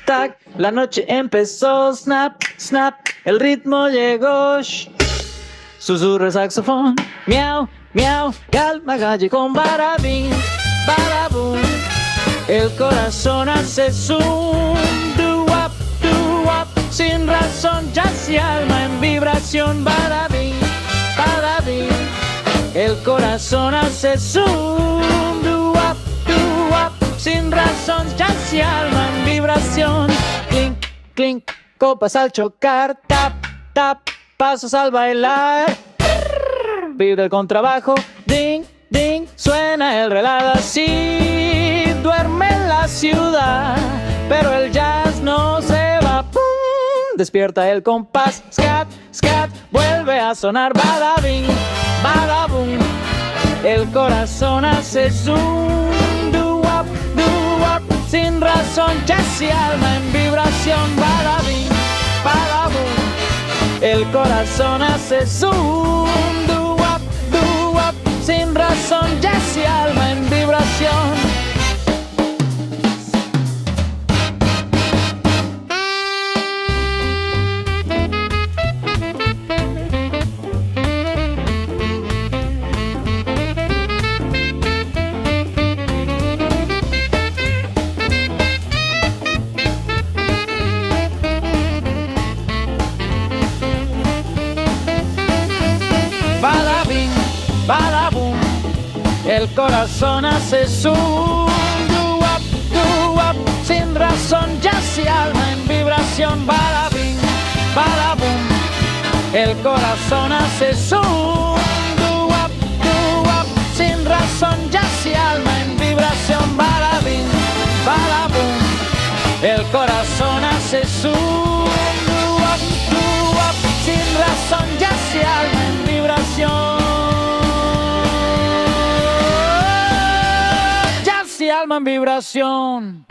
tac, la noche empezó, snap, snap, el ritmo llegó, susurra el saxofón, miau, miau, calma galle con barabín, barabum, el corazón hace zoom, doo-wop, doo-wop, sin razón, jazz y alma en vibración, barabín, barabín, el corazón hace zoom, doo-wop, doo-wop, sin razón, jazz y alma en vibración, clink, clink, copas al chocar, tap, tap, pasos al bailar, vibra el contrabajo, ding, ding, suena el relado así, duerme la ciudad, pero el jazz no se va, pum, despierta el compás, scat, scat, vuelve a sonar, badabing, badabum, el corazón hace zoom, doo-wop, doo-wop, sin razón, jazz y alma en vibración, badabing, badabum, el corazón hace zoom, doo-wop, doo-wop, sin razón, jazz y alma en vibración. Badabing, badabum, el corazón hace zoom, doo-wop, doo-wop, sin razón, jazz y alma en vibración, badabing, badabum, el corazón hace zoom, doo-wop, doo-wop, sin razón, jazz y alma en vibración, badabing, badabum, el corazón hace zoom, doo-wop, doo-wop, sin razón, jazz y alma en vibración, jazz y alma en vibración.